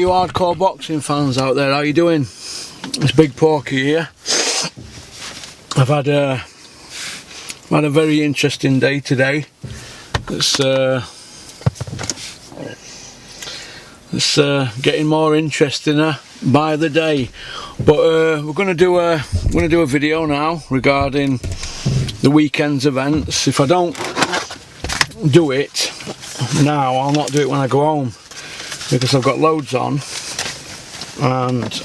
you hardcore boxing fans out there, how you doing? It's Big Porky here. I've had a very interesting day today. It's getting more interesting by the day. But we're going to do a video now regarding the weekend's events. If I don't do it now, I'll not do it when I go home, because I've got loads on, and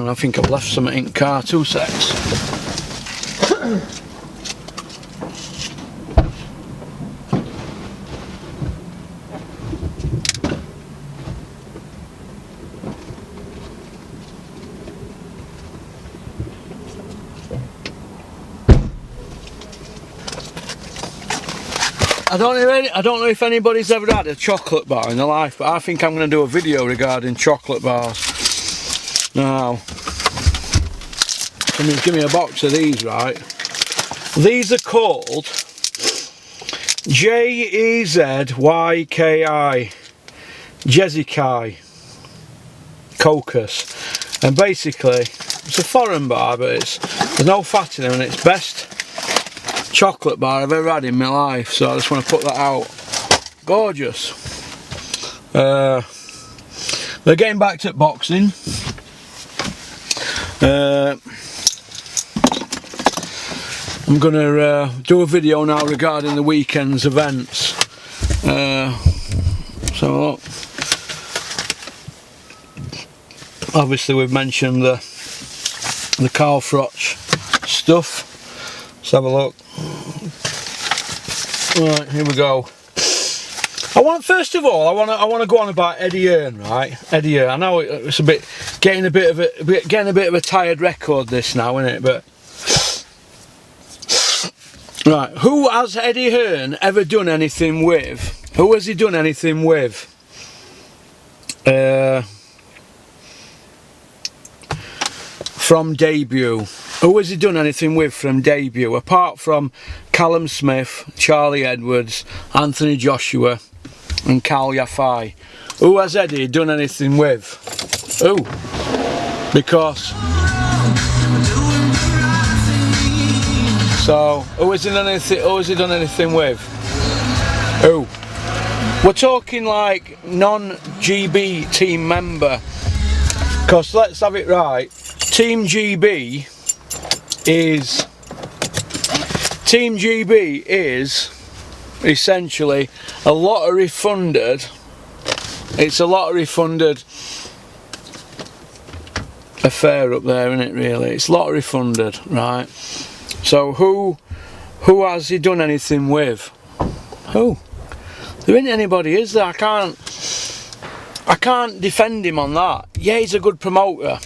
I think I've left something in the car. 2 secs. I don't know if anybody's ever had a chocolate bar in their life, but I think I'm going to do a video regarding chocolate bars. Now, give me a box of these, right? These are called Jezyki, Jezyki Cocos, and basically it's a foreign bar, but there's no fat in them, and it's best chocolate bar I've ever had in my life, so I just want to put that out. Gorgeous. They're getting back to boxing. I'm going to do a video now regarding the weekend's events. So obviously we've mentioned the Froch stuff. Let's have a look. Right, here we go. First of all, I want to go on about Eddie Hearn, right? Eddie Hearn. I know it's getting a bit of a tired record this now, isn't it? But right, who has Eddie Hearn ever done anything with? Who has he done anything with? From debut. Who has he done anything with from debut, apart from Callum Smith, Charlie Edwards, Anthony Joshua and Cal Yafai? Who has Eddie done anything with? Who? Because so who has he done anything with? Who? We're talking like non-GB team member, because let's have it right. Team GB is essentially a lottery funded. It's a lottery funded affair up there, isn't it? Really, it's lottery funded, right? So who has he done anything with? Who? There isn't anybody, is there? I can't defend him on that. Yeah, he's a good promoter.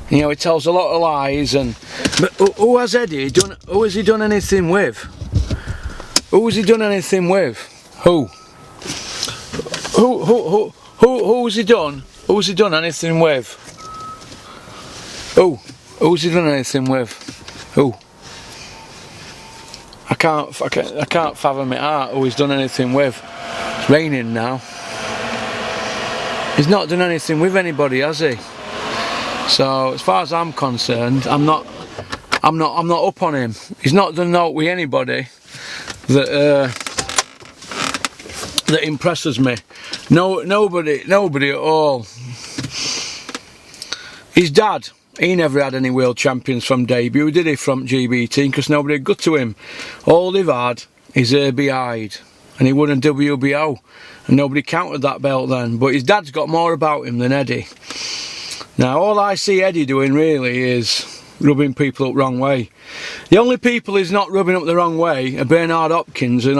You know, he tells a lot of lies, but who has Eddie done? Who has he done anything with? Who has he done anything with? Who has he done? Who has he done anything with? Who has he done anything with? Who? I can't fathom it out. Who he's done anything with? It's raining now. He's not done anything with anybody, has he? So as far as I'm concerned, I'm not up on him. He's not done naught with anybody that impresses me. Nobody at all. His dad, he never had any world champions from debut, did he, from GB team, because nobody had got to him. All they've had is Hyde, and he won a WBO, and nobody counted that belt then. But his dad's got more about him than Eddie. Now, all I see Eddie doing really is rubbing people up the wrong way. The only people he's not rubbing up the wrong way are Bernard Hopkins and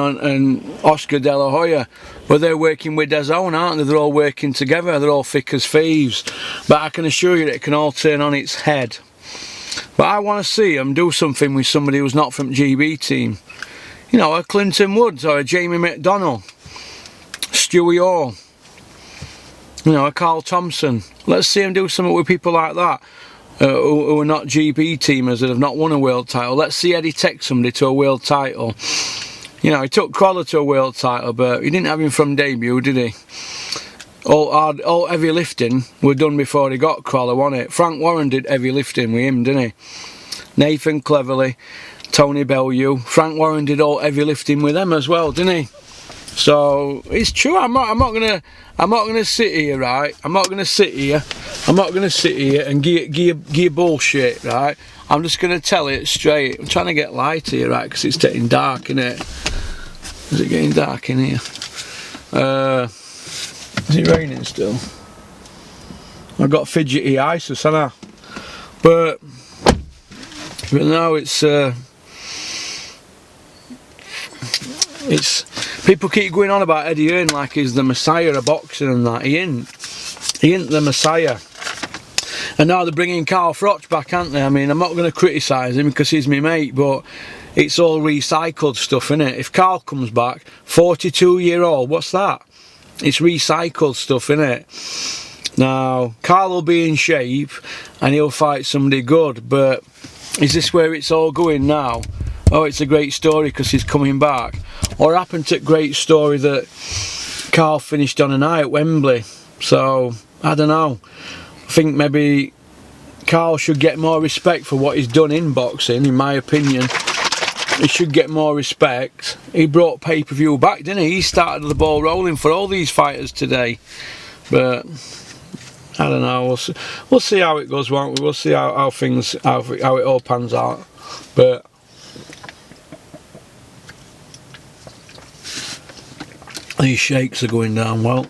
Oscar De La Hoya. But they're working with their own, aren't they? They're all working together. They're all thick as thieves. But I can assure you that it can all turn on its head. But I want to see him do something with somebody who's not from GB team. You know, a Clinton Woods or a Jamie McDonnell, Stewie Hall. You know, a Carl Thompson. Let's see him do something with people like that, who are not GB teamers, that have not won a world title. Let's see Eddie take somebody to a world title. You know, he took Crawler to a world title, but he didn't have him from debut, did he? All heavy lifting were done before he got Crawler, wasn't it? Frank Warren did heavy lifting with him, didn't he? Nathan Cleverly, Tony Bellew, Frank Warren did all heavy lifting with them as well, didn't he? So it's true. I'm not gonna sit here, right? I'm not gonna sit here and give you bullshit, right? I'm just gonna tell it straight. I'm trying to get light here, right? Because it's getting dark, innit? Is it getting dark in here? Is it raining still? I've got fidgety ISIS, haven't I? But now it's people keep going on about Eddie Hearn like he's the messiah of boxing and that. He ain't the messiah. And now they're bringing Carl Froch back, aren't they? I mean, I'm not going to criticise him because he's my mate, but it's all recycled stuff, innit? If Carl comes back, 42-year-old, what's that? It's recycled stuff, innit? Now, Carl will be in shape and he'll fight somebody good, but is this where it's all going now? Oh, it's a great story because he's coming back. Or happened to a great story that Carl finished on an eye at Wembley. So, I don't know. I think maybe Carl should get more respect for what he's done in boxing, in my opinion. He should get more respect. He brought pay-per-view back, didn't he? He started the ball rolling for all these fighters today. But I don't know. We'll see how it goes, won't we? We'll see how it all pans out. But these shakes are going down well.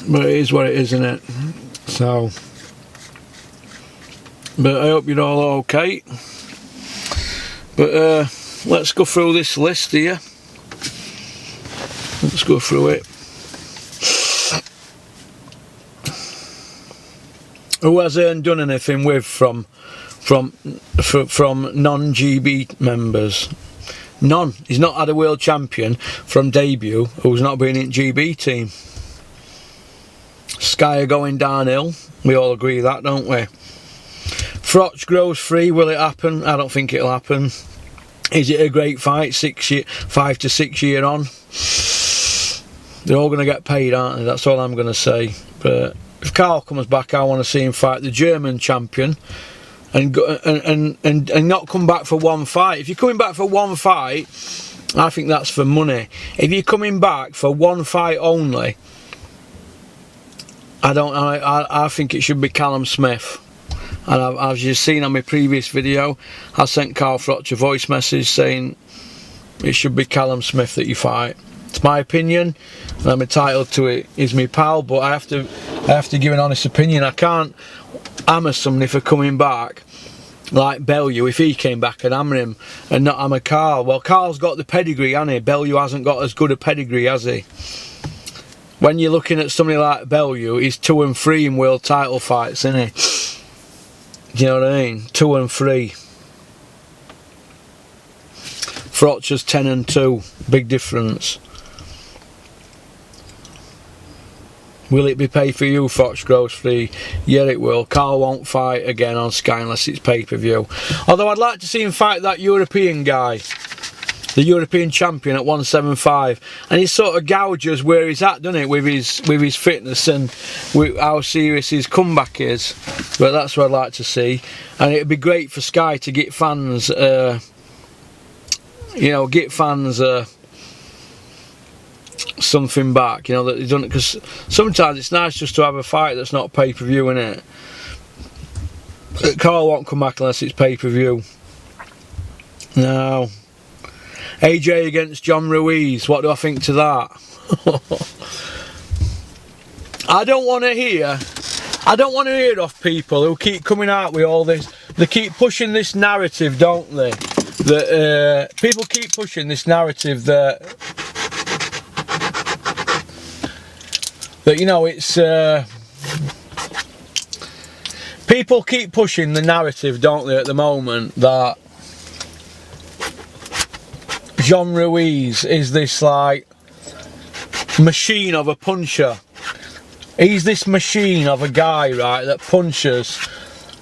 But it is what it is, isn't it? So, but I hope you're all okay. But let's go through this list here. Let's go through it. Who has Hearn done anything with from non-GB members? None. He's not had a world champion from debut who's not been in GB team. Sky are going downhill. We all agree that, don't we? Froch grows free. Will it happen? I don't think it'll happen. Is it a great fight? 5 to 6 year on. They're all going to get paid, aren't they? That's all I'm going to say. But if Carl comes back, I want to see him fight the German champion and not come back for one fight. If you're coming back for one fight, I think that's for money. If you're coming back for one fight only, I think it should be Callum Smith. And as you've seen on my previous video, I sent Carl Froch a voice message saying it should be Callum Smith that you fight. It's my opinion, and I'm entitled to it. He's my pal, but I have to give an honest opinion. I can't hammer somebody for coming back like Bellew. If he came back, and hammer him and not hammer Carl. Well, Carl's got the pedigree, hasn't he? Bellew hasn't got as good a pedigree, has he? When you're looking at somebody like Bellew, he's 2 and 3 in world title fights, isn't he? Do you know what I mean? 2 and 3. Froch is 10 and 2. Big difference. Will it be pay for you, Froch grows free? Yeah, it will. Carl won't fight again on Sky unless it's pay-per-view. Although I'd like to see him fight that European guy, the European champion at 175, and he sort of gouges where he's at, doesn't it, with his fitness and with how serious his comeback is. But that's what I'd like to see, and it'd be great for Sky to get fans, something back, that they've done it, because sometimes it's nice just to have a fight that's not pay-per-view, innit? Carl won't come back unless it's pay-per-view. Now, AJ against John Ruiz, what do I think to that? I don't want to hear off people who keep coming out with all this. They keep pushing this narrative, don't they? That people keep pushing this narrative that it's people keep pushing the narrative, don't they, at the moment, that John Ruiz is this like machine of a puncher. He's this machine of a guy, right, that punches,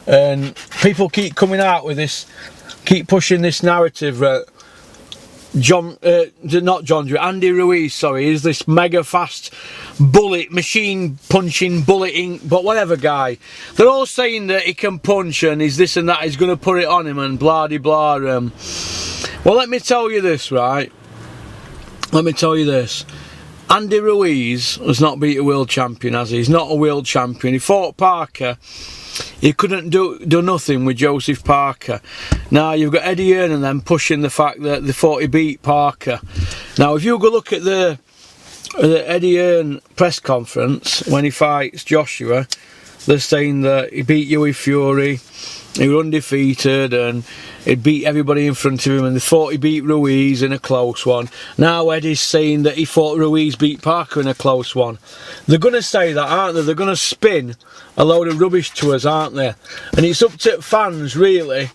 and people keep coming out with this keep pushing this narrative that Andy Ruiz, sorry, is this mega fast bullet, machine punching, bulleting, but whatever guy. They're all saying that he can punch and he's this and that, he's going to put it on him and blah de blah. Well, let me tell you this, right? Let me tell you this. Andy Ruiz has not beat a world champion, has he? He's not a world champion. He fought Parker. He couldn't do nothing with Joseph Parker. Now you've got Eddie Hearn and them pushing the fact that they thought he beat Parker. Now if you go look at the Eddie Hearn press conference when he fights Joshua, they're saying that he beat you with Fury, he was undefeated and he beat everybody in front of him, and they thought he beat Ruiz in a close one. Now Eddie's saying that he thought Ruiz beat Parker in a close one. They're going to say that, aren't they? They're going to spin a load of rubbish to us, aren't they? And it's up to fans really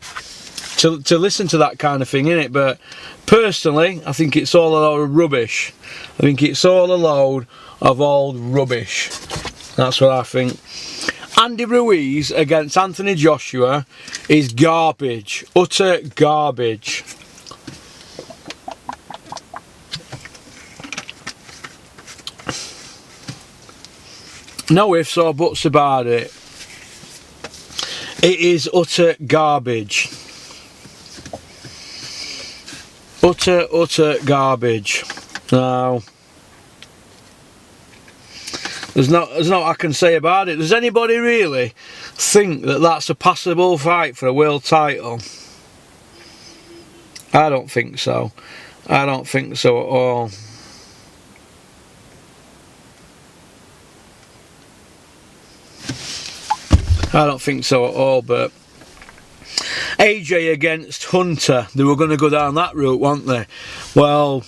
to listen to that kind of thing, innit? But personally, I think it's all a load of rubbish. I think it's all a load of old rubbish. That's what I think. Andy Ruiz against Anthony Joshua is garbage, utter garbage. No ifs or buts about it. It is utter garbage. Utter garbage. Now, there's not I can say about it. Does anybody really think that that's a passable fight for a world title? I don't think so. I don't think so at all. I don't think so at all, but AJ against Hunter, they were going to go down that route, weren't they? Well,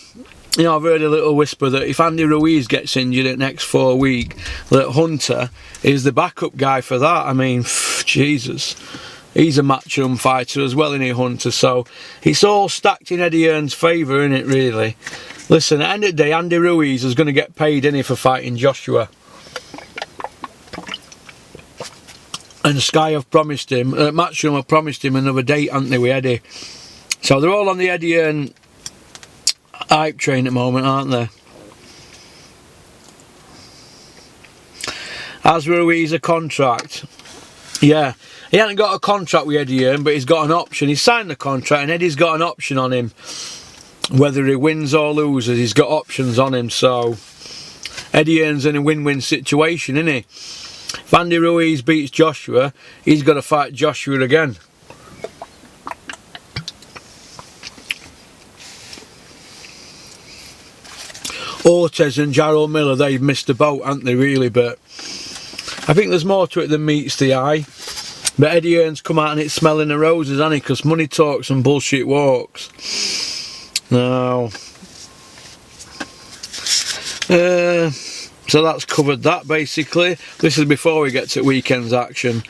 you know, I've heard a little whisper that if Andy Ruiz gets injured at next 4 weeks, that Hunter is the backup guy for that. I mean, Jesus, he's a matchroom fighter as well, isn't he, Hunter? So it's all stacked in Eddie Hearn's favour, isn't it, really? Listen, at the end of the day, Andy Ruiz is going to get paid, isn't he, for fighting Joshua. And Sky have promised him, Matchroom have promised him another date, haven't they, with Eddie? So they're all on the Eddie Hearn hype train at the moment, aren't they? Has Ruiz a contract? Yeah, he hasn't got a contract with Eddie Hearn, but he's got an option. He's signed the contract and Eddie's got an option on him. Whether he wins or loses, he's got options on him. So Eddie Hearn's in a win-win situation, isn't he? If Andy Ruiz beats Joshua, he's got to fight Joshua again. Ortiz and Jarrell Miller, they've missed the boat, haven't they, really? But I think there's more to it than meets the eye. But Eddie Hearn's come out and it's smelling the roses, hasn't he? Because money talks and bullshit walks. Now, so that's covered that, basically. This is before we get to weekend's action.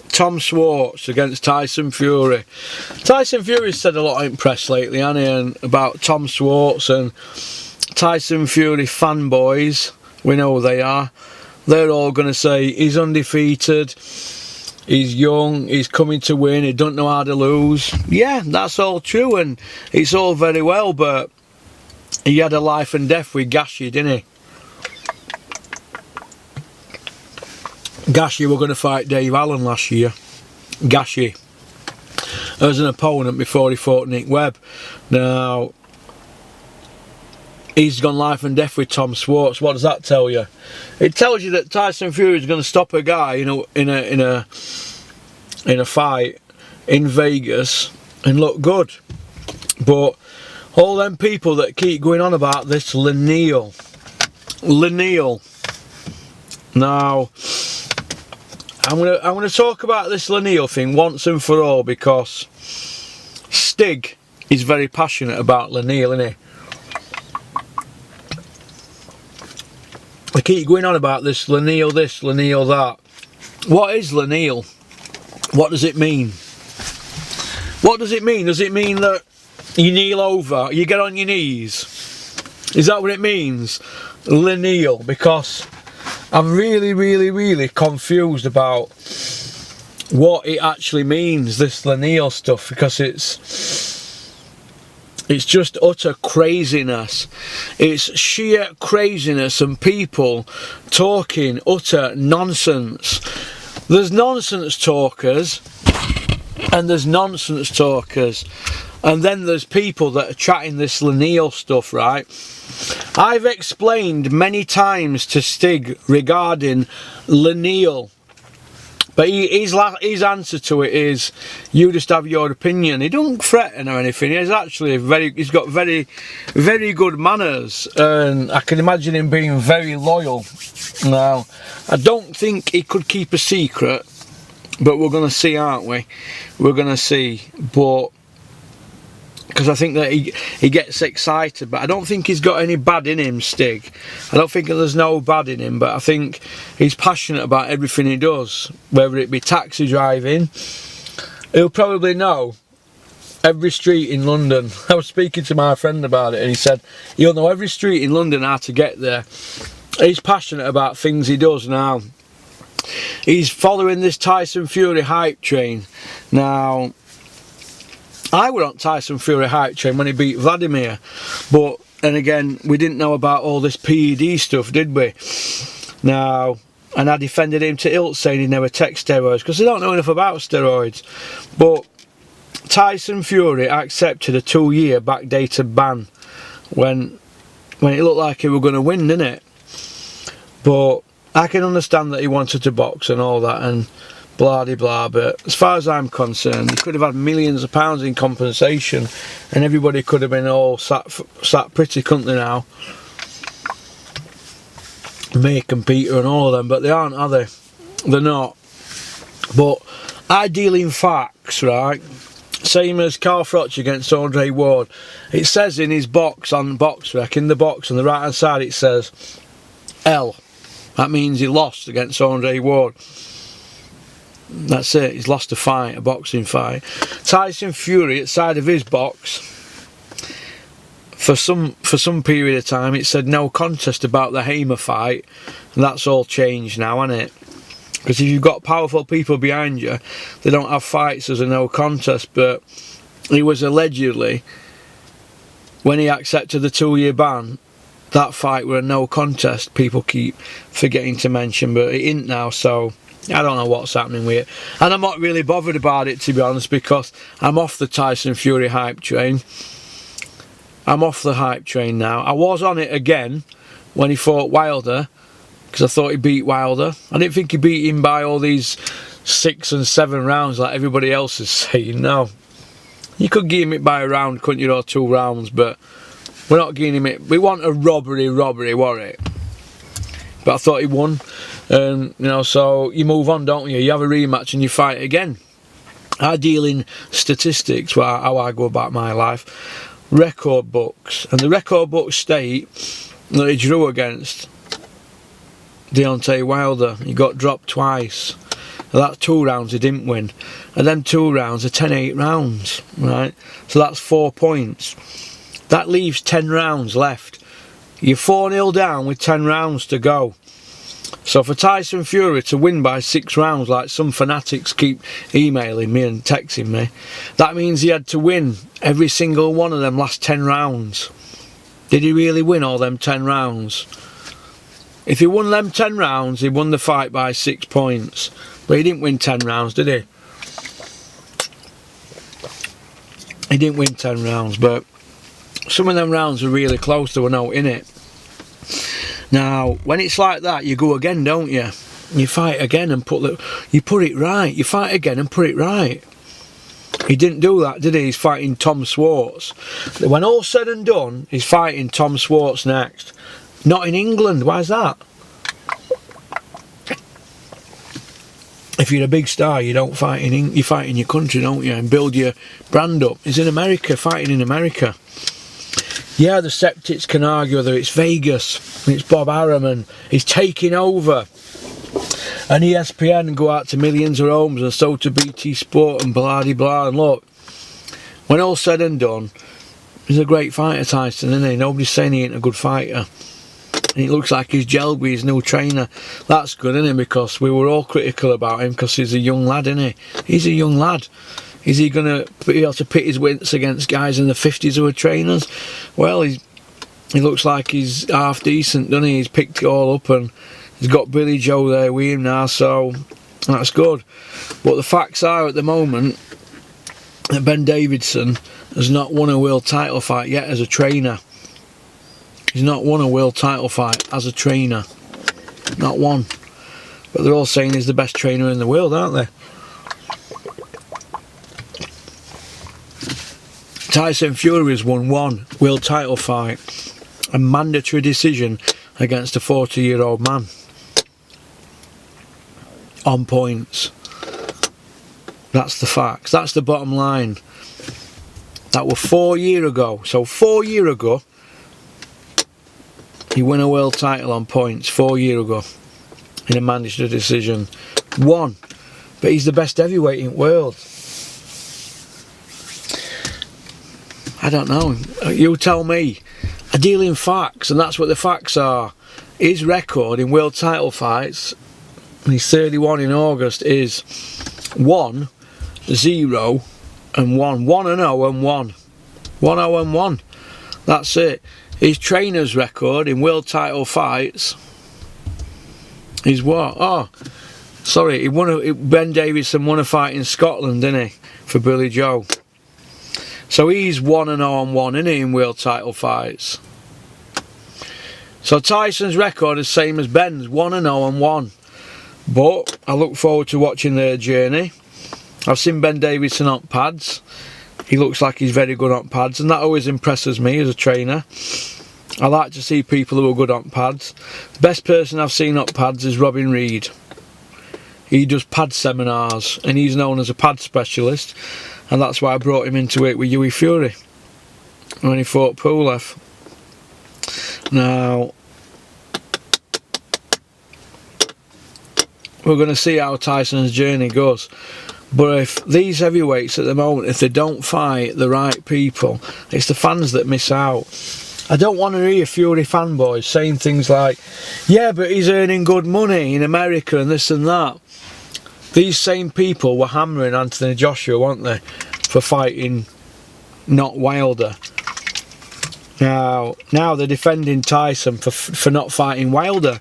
Tom Schwartz against Tyson Fury. Tyson Fury's said a lot in press lately, hasn't he? And about Tom Schwartz and Tyson Fury fanboys. We know who they are. They're all going to say he's undefeated, he's young, he's coming to win, he don't know how to lose. Yeah, that's all true and it's all very well, but he had a life and death with Gashi, didn't he? Gashi were going to fight Dave Allen last year. Gashi as an opponent before he fought Nick Webb. Now he's gone life and death with Tom Schwartz. What does that tell you? It tells you that Tyson Fury is going to stop a guy in a fight in Vegas and look good. But all them people that keep going on about this Laniel. Now, I'm gonna talk about this Laniel thing once and for all, because Stig is very passionate about Laniel, isn't he? They keep going on about this, Laniel that. What is Laniel? What does it mean? What does it mean? Does it mean that you kneel over, you get on your knees? Is that what it means? Laniel, because I'm really confused about what it actually means, this lineal stuff, because it's just utter craziness. It's sheer craziness and people talking utter nonsense. There's nonsense talkers and there's nonsense talkers, and then there's people that are chatting this lineal stuff, right? I've explained many times to Stig regarding lineal, but his answer to it is, you just have your opinion. He don't threaten or anything. He's actually he's got very, very good manners, and I can imagine him being very loyal. Now, I don't think he could keep a secret, but we're going to see, aren't we? We're going to see, but because I think that he gets excited, but I don't think he's got any bad in him, Stig. I don't think there's no bad in him, but I think he's passionate about everything he does, whether it be taxi driving. He'll probably know every street in London. I was speaking to my friend about it, and he said he'll know every street in London, how to get there. He's passionate about things he does now. He's following this Tyson Fury hype train. Now, I were on Tyson Fury hype train when he beat Vladimir, but, and again, we didn't know about all this PED stuff, did we? Now, and I defended him to Ilt, saying he never takes steroids, because I don't know enough about steroids. But Tyson Fury accepted a 2-year backdated ban when it looked like he were going to win, didn't it? But I can understand that he wanted to box and all that, and blah de blah, but as far as I'm concerned, he could have had millions of pounds in compensation, and everybody could have been all sat pretty, couldn't they now? Mick and Peter and all of them, but they aren't, are they? They're not. But I deal in facts, right? Same as Carl Froch against Andre Ward. It says in his box on BoxRec, in the box on the right hand side, it says L. That means he lost against Andre Ward. That's it, he's lost a fight, a boxing fight. Tyson Fury, outside of his box, for some period of time, it said no contest about the Hamer fight, and that's all changed now, hasn't it? Because if you've got powerful people behind you, they don't have fights as a no contest. But he was allegedly, when he accepted the 2-year ban, that fight were a no contest. People keep forgetting to mention, but it isn't now, so I don't know what's happening with it. And I'm not really bothered about it, to be honest, because I'm off the Tyson Fury hype train. I'm off the hype train now. I was on it again when he fought Wilder, because I thought he beat Wilder. I didn't think he beat him by all these 6 and 7 rounds like everybody else is saying. No, you could give him it by a round, couldn't you, or 2 rounds, but we're not giving him it. We want a robbery, wasn't it? But I thought he won. You know, so you move on, don't you? You have a rematch and you fight again. I deal in statistics, how I go about my life. Record books. And the record books state that he drew against Deontay Wilder. He got dropped twice. And that's 2 rounds he didn't win. And them 2 rounds are 10-8 rounds, right? So that's 4 points. That leaves 10 rounds left. You're 4-0 down with 10 rounds to go. So for Tyson Fury to win by 6 rounds, like some fanatics keep emailing me and texting me, that means he had to win every single one of them last 10 rounds. Did he really win all them 10 rounds? If he won them 10 rounds, he won the fight by 6 points. But he didn't win 10 rounds, did he? He didn't win 10 rounds, but some of them rounds are really close to a note, innit? Now, when it's like that, you go again, don't you? You fight again and you put it right. You fight again and put it right. He didn't do that, did he? He's fighting Tom Swartz. When all's said and done, he's fighting Tom Swartz next. Not in England. Why's that? If you're a big star, you don't fight you fight in your country, don't you? And build your brand up. He's in America, fighting in America. Yeah, the sceptics can argue whether it's Vegas and it's Bob Arum and he's taking over. And ESPN and go out to millions of homes, and so to BT Sport and blah de blah. And look, when all's said and done, he's a great fighter, Tyson, isn't he? Nobody's saying he ain't a good fighter. And it looks like he's gelled with his new trainer. That's good, isn't it? Because we were all critical about him because he's a young lad, isn't he? He's a young lad. Is he going to be able to pit his wits against guys in the 50s who are trainers? Well, he looks like he's half decent, doesn't he? He's picked it all up and he's got Billy Joe there with him now, so that's good. But the facts are at the moment that Ben Davison has not won a world title fight yet as a trainer. He's not won a world title fight as a trainer. Not one. But they're all saying he's the best trainer in the world, aren't they? Tyson Fury has won one world title fight. A mandatory decision against a 40-year-old man. On points. That's the facts. That's the bottom line. That was 4 years ago. So 4 years ago, he won a world title on points 4 years ago in a mandatory decision. Won, but he's the best heavyweight in the world. I don't know. You tell me. I deal in facts, and that's what the facts are. His record in world title fights, and he's 31 in August, is 1, 0, and 1. 1-0 and 1. 1-0 and 1. That's it. His trainer's record in world title fights is what? Oh, sorry, Ben Davison won a fight in Scotland, didn't he? For Billy Joe. So he's 1-0 and 1, isn't he, in world title fights? So Tyson's record is same as Ben's, 1-0 and 1. But I look forward to watching their journey. I've seen Ben Davison on pads. He looks like he's very good on pads, and that always impresses me as a trainer. I like to see people who are good on pads. The best person I've seen on pads is Robin Reed. He does pad seminars, and he's known as a pad specialist, and that's why I brought him into it with Hughie Fury when he fought Pulev. Now, we're going to see how Tyson's journey goes. But if these heavyweights at the moment, if they don't fight the right people, it's the fans that miss out. I don't want to hear Fury fanboys saying things like, yeah, but he's earning good money in America and this and that. These same people were hammering Anthony Joshua, weren't they, for fighting not Wilder. Now they're defending Tyson for not fighting Wilder.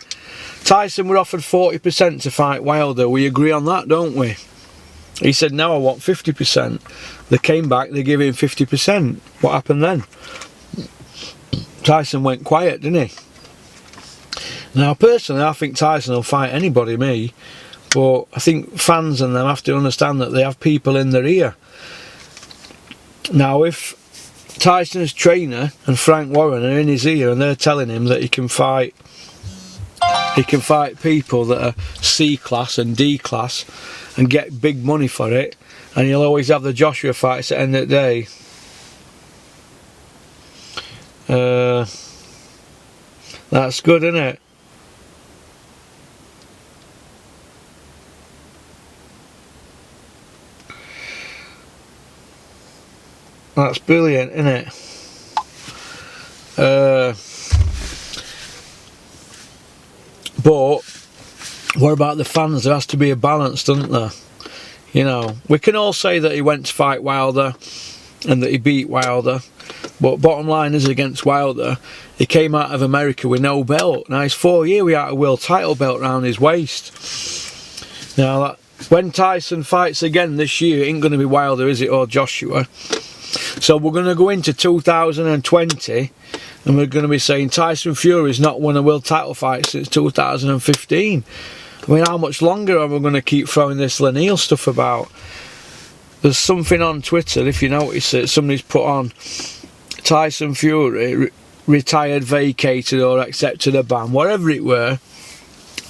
Tyson were offered 40% to fight Wilder. We agree on that, don't we? He said, no, I want 50%. They came back, they gave him 50%. What happened then? Tyson went quiet, didn't he? Now, personally, I think Tyson will fight anybody, me. But I think fans and them have to understand that they have people in their ear. Now, if Tyson's trainer and Frank Warren are in his ear and they're telling him that he can fight people that are C class and D class and get big money for it, and he'll always have the Joshua fights at the end of the day. That's good, isn't it? That's brilliant, isn't it? But what about the fans? There has to be a balance, doesn't there? You know, we can all say that he went to fight Wilder and that he beat Wilder, but bottom line is, against Wilder, he came out of America with no belt. Now he's 4 years without a world title belt around his waist. Now, when Tyson fights again this year, it ain't going to be Wilder, is it, or Joshua? So we're going to go into 2020 and we're going to be saying Tyson Fury's not won a world title fight since 2015. I mean, how much longer are we going to keep throwing this Laniel stuff about? There's something on Twitter, if you notice it, somebody's put on Tyson Fury retired, vacated or accepted a ban, whatever it were,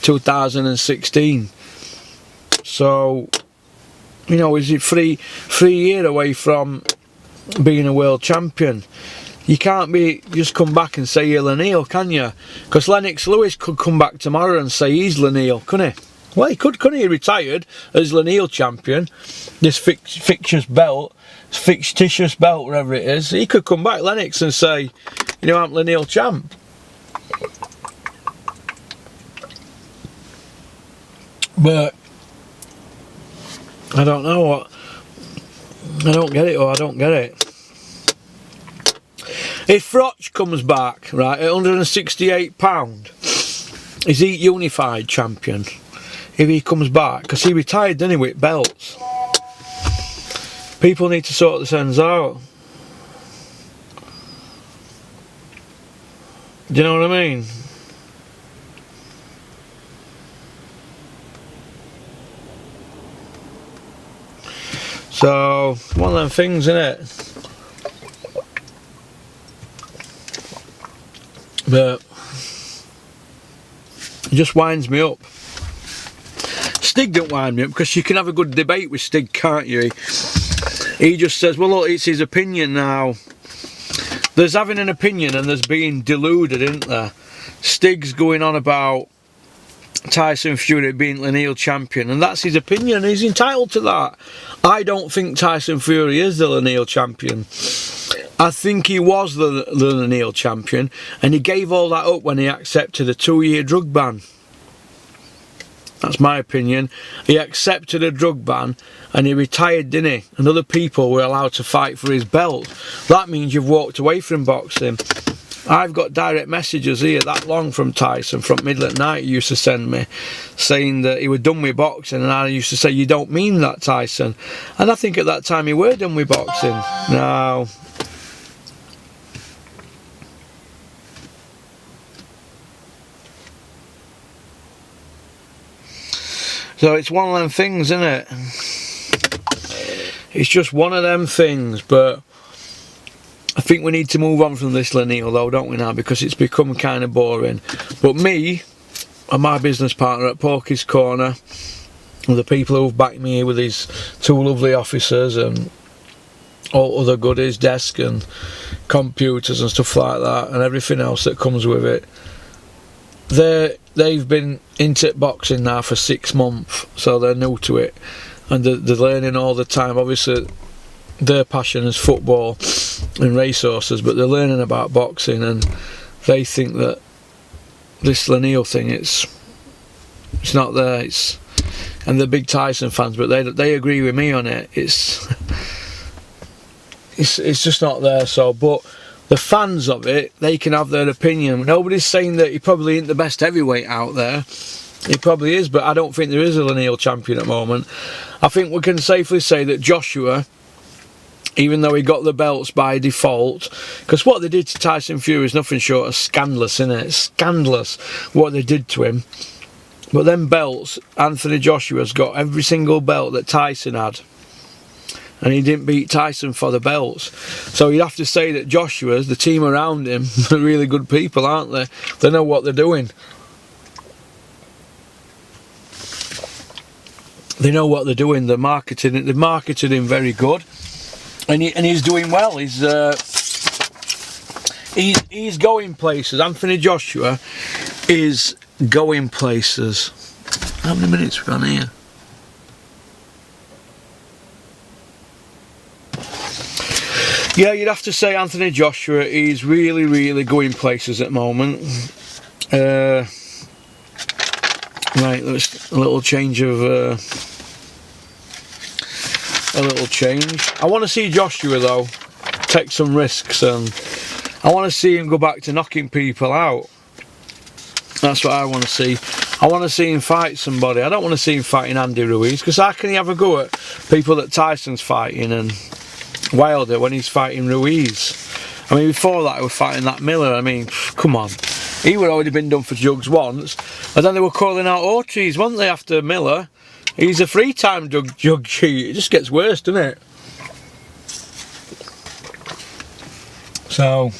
2016. So, you know, is it three years away from being a world champion? You can't be just come back and say you're Laniel, can you? Because Lennox Lewis could come back tomorrow and say he's Laniel, couldn't he? Well, he could, couldn't he? He retired as Laniel champion, this fictitious belt, whatever it is. He could come back, Lennox, and say, you know, I'm Laniel champ. But I don't know what. I don't get it, or I don't get it. If Froch comes back, right, at £168, is he unified champion? If he comes back, because he retired, didn't he, with belts? People need to sort this ends out. Do you know what I mean? So, one of them things, isn't it? But it just winds me up. Stig don't wind me up, because you can have a good debate with Stig, can't you? He just says, well look, it's his opinion now. There's having an opinion and there's being deluded, isn't there? Stig's going on about Tyson Fury being lineal champion, and that's his opinion, he's entitled to that. I don't think Tyson Fury is the lineal champion. I think he was the lineal champion, and he gave all that up when he accepted a 2-year drug ban. That's my opinion. He accepted a drug ban and he retired, didn't he? And other people were allowed to fight for his belt. That means you've walked away from boxing. I've got direct messages here that long from Tyson, from middle at night he used to send me, saying that he was done with boxing, and I used to say, you don't mean that, Tyson. And I think at that time he were done with boxing. Now, so it's one of them things, isn't it? It's just one of them things, but I think we need to move on from this lineal though, don't we now, because it's become kind of boring. But me and my business partner at Porky's Corner, and the people who've backed me here with these 2 lovely officers and all other goodies, desk and computers and stuff like that, and everything else that comes with it, they've been into boxing now for 6 months, so they're new to it, and they're learning all the time. Obviously their passion is football and racehorses, but they're learning about boxing, and they think that this lineal thing, it's not there. And they're big Tyson fans, but they agree with me on it. It's just not there. So, but the fans of it, they can have their opinion. Nobody's saying that he probably isn't the best heavyweight out there. He probably is, but I don't think there is a lineal champion at the moment. I think we can safely say that Joshua, even though he got the belts by default, because what they did to Tyson Fury is nothing short of scandalous, isn't it? Scandalous what they did to him. But them belts, Anthony Joshua's got every single belt that Tyson had, and he didn't beat Tyson for the belts. So you'd have to say that Joshua's, the team around him, are really good people, aren't they? They know what they're doing. They know what they're doing. They've marketed him very good, and he's doing well. He's going places. Anthony Joshua is going places. How many minutes we've got here? Yeah, you'd have to say Anthony Joshua is really, really going places at the moment. Right, let's a little change. I want to see Joshua though take some risks, and I want to see him go back to knocking people out. That's what I want to see. I want to see him fight somebody. I don't want to see him fighting Andy Ruiz, because how can he have a go at people that Tyson's fighting and Wilder when he's fighting Ruiz? I mean, before that he was fighting that Miller. I mean, come on. He would already been done for drugs once, and then they were calling out Ortiz, weren't they, after Miller? He's a 3-time drug cheat. It just gets worse, doesn't it? So